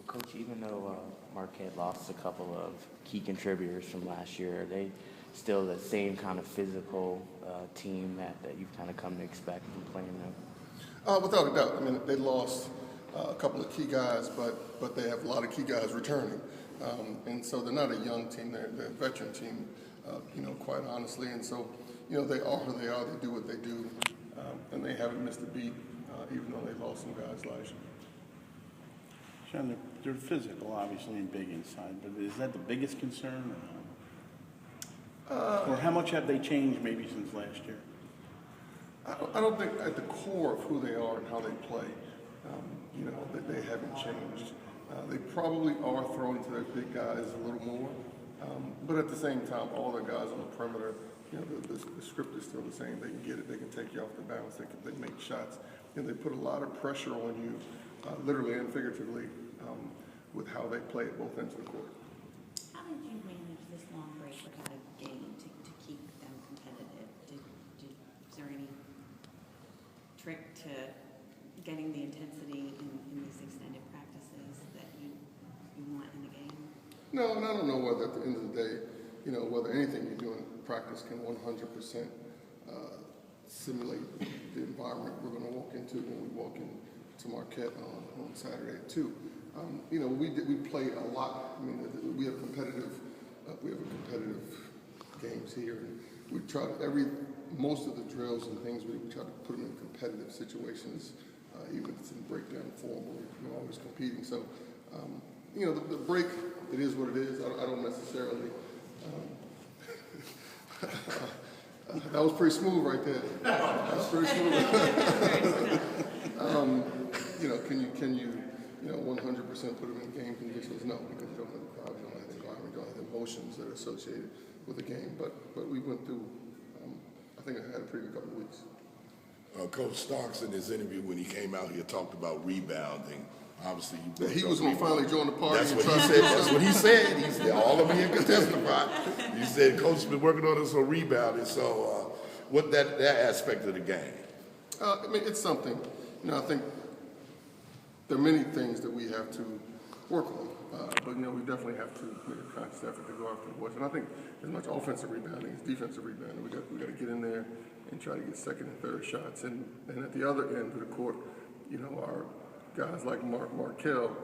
Coach, even though Marquette lost a couple of key contributors from last year, are they still the same kind of physical team that you've kind of come to expect from playing them? Without a doubt. I mean, they lost a couple of key guys, but they have a lot of key guys returning. And so they're not a young team, they're a veteran team, quite honestly. And so, they are who they are, they do what they do, and they haven't missed a beat, even though they lost some guys last year. Sean, they're physical, obviously, and big inside, but is that the biggest concern? Or how much have they changed maybe since last year? I don't think at the core of who they are and how they play, that they haven't changed. They probably are throwing to their big guys a little more, but at the same time, all their guys on the perimeter, the script is still the same. They can get it, they can take you off the balance, they can make shots, and they put a lot of pressure on you, literally and figuratively, with how they play at both ends of the court. How did you manage this long break without a game to keep them competitive? Is there any trick to getting the intensity in these extended practices that you want in the game? No, and I don't know whether at the end of the day, whether anything you do in practice can 100% simulate the environment we're going to walk into when we walk into Marquette on Saturday at 2. We play a lot. I mean, we have competitive games here, and we try to most of the drills and things we try to put them in competitive situations, even if it's in breakdown form where we're always competing. So, the break, it is what it is. I don't necessarily. That was pretty smooth right there. That was pretty smooth. Can you 100% put them in game conditions? No, because you don't have the crowd, you don't have the environment, you don't have the emotions that are associated with the game. But we went through. I think I had a pretty good couple of weeks. Coach Starks in his interview when he came out here talked about rebounding. Obviously, he was going to finally join the party. That's what he said. That's what he said. He said all of me can testify. He said Coach's been working on this for rebounding. So, what that aspect of the game? It's something. I think there are many things that we have to work on, but we definitely have to make a conscious effort to go after the boys. And I think as much offensive rebounding as defensive rebounding, we got to get in there and try to get second and third shots. And at the other end of the court, our guys like Markell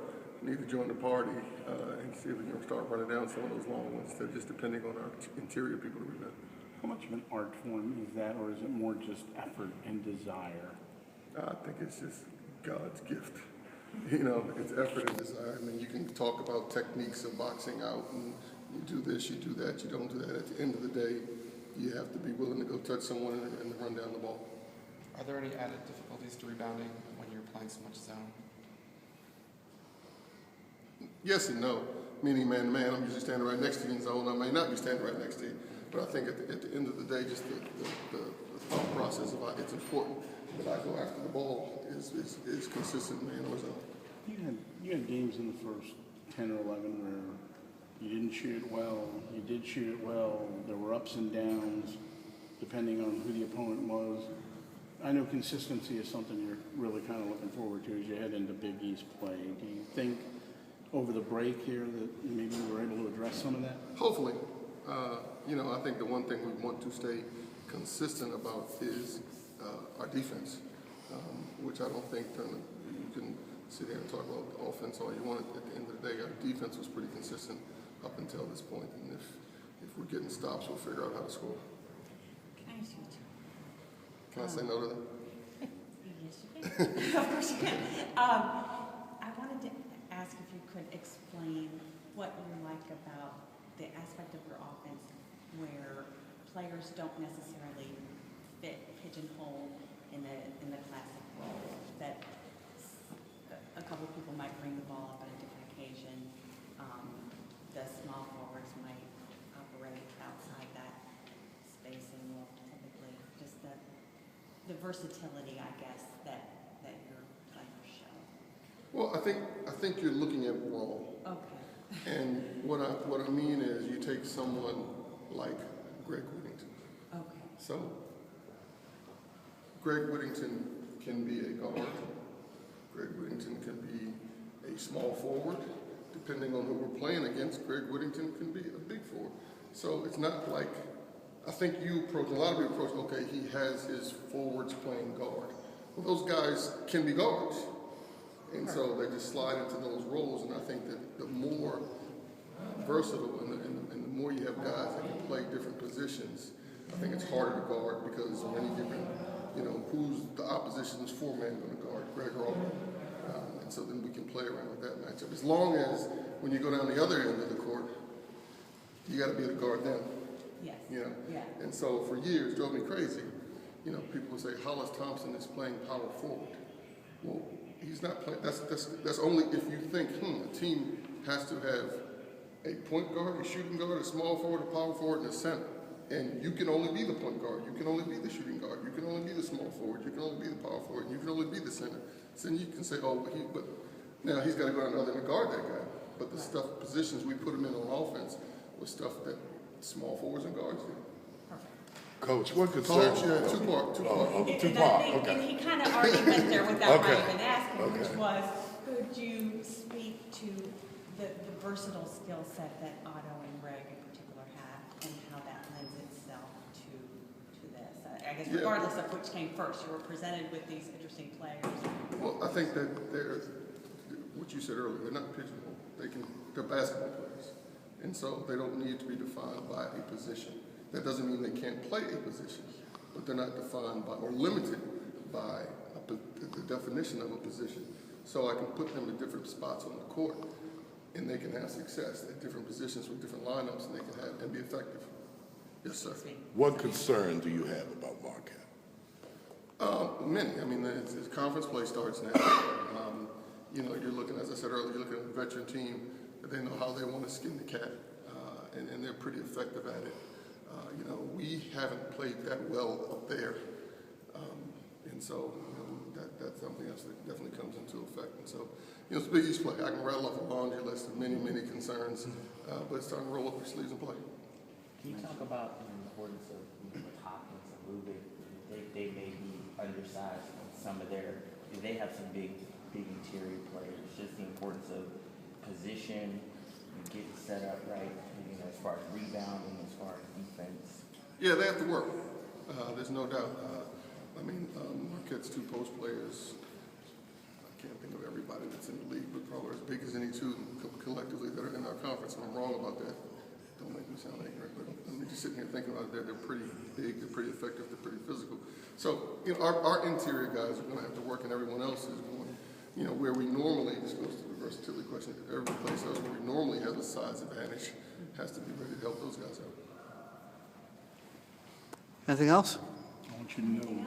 need to join the party and see if we can start running down some of those long ones instead of just depending on our interior people to rebound. How much of an art form is that, or is it more just effort and desire? I think it's just God's gift. It's effort and desire. I mean, you can talk about techniques of boxing out, and you do this, you do that, you don't do that. At the end of the day, you have to be willing to go touch someone and run down the ball. Are there any added difficulties to rebounding when you're playing so much zone? Yes and no. Meaning man-to-man, I'm usually standing right next to you in zone. I may not be standing right next to you. But I think at the end of the day, just the thought process of it's important that I go after the ball is consistent man or zone. You had games in the first 10 or 11 where you didn't shoot it well, you did shoot it well, there were ups and downs depending on who the opponent was. I know consistency is something you're really kind of looking forward to as you head into Big East play. Do you think over the break here that maybe we were able to address some of that? Hopefully. I think the one thing we want to stay consistent about is our defense, which I don't think you can sit here and talk about offense all you want. At the end of the day, our defense was pretty consistent up until this point, and if we're getting stops, we'll figure out how to score. Can I ask you Can I say no to that? Yes, you can. Of course you can. I wanted to ask if you could explain what you like about the aspect of your offense where players don't necessarily fit pigeonhole in the classic role. That a couple people might bring the ball up on a different occasion. The small forwards might operate outside that spacing more typically. Just the versatility, I guess, that your players show. Well, I think you're looking at role. Okay. And what I mean is you take someone like Greg Whittington. Okay. So Greg Whittington can be a guard. Greg Whittington can be a a small forward. Depending on who we're playing against, Greg Whittington can be a big forward. So it's not like, I think you approach, a lot of people approach, okay, he has his forwards playing guard. Well, those guys can be guards. And so they just slide into those roles, and I think that the more versatile and the more you have guys that can play different positions, I think it's harder to guard because of many different, who's the opposition's four-man going to guard, Greg or Auburn. And so then we can play around with that matchup. As long as when you go down the other end of the court, you got to be able to guard them. Yes. Yeah. And so for years, it drove me crazy. People would say Hollis Thompson is playing power forward. Well, he's not playing. That's only if you think a team has to have a point guard, a shooting guard, a small forward, a power forward, and a center. And you can only be the point guard. You can only be the shooting guard. You can only be the small forward. You can only be the power forward. You can only be the center. So then you can say, but now he's got to go down the other end and guard that guy. But the positions we put him in on offense was stuff that small forwards and guards do. Coach, what concerns you? Two part. Okay. And he kind of already went there without Okay. even asking, which Okay. was, could you speak to the versatile skill set that Otto and Greg in particular have, and how that lends itself to this? I guess Yeah. regardless of which came first, you were presented with these interesting players. Well, I think that what you said earlier, they're not pigeonholed. They're basketball players. And so they don't need to be defined by a position. That doesn't mean they can't play a position, but they're not defined by or limited by the definition of a position. So I can put them in different spots on the court, and they can have success at different positions with different lineups, and they can have and be effective. Yes, sir. What concern do you have about Marquette? Many. I mean, the conference play starts now. You're looking, as I said earlier, you're looking at a veteran team. They know how they want to skin the cat, and they're pretty effective at it. We haven't played that well up there, and so that's something else that definitely comes into effect. And so, it's Big East play. I can rattle off a laundry list of many, many concerns, but it's time to roll up your sleeves and play. Can you talk about the importance of Hopkins and Lubick? They may be undersized in some of they have some big interior players. Just the importance of position, getting set up right, as far as rebounding, as far as defense. Yeah, they have to work. There's no doubt. Marquette's two post players, I can't think of everybody that's in the league, but probably as big as any two collectively that are in our conference. And I'm wrong about that. Don't make me sound ignorant, but I'm just sitting here thinking about it. They're pretty big, they're pretty effective, they're pretty physical. So, our interior guys are going to have to work, and everyone else is going, where we normally, this goes to the versatility question, every place else where we normally have a size advantage has to be ready to help those guys out. Anything else? I want you to know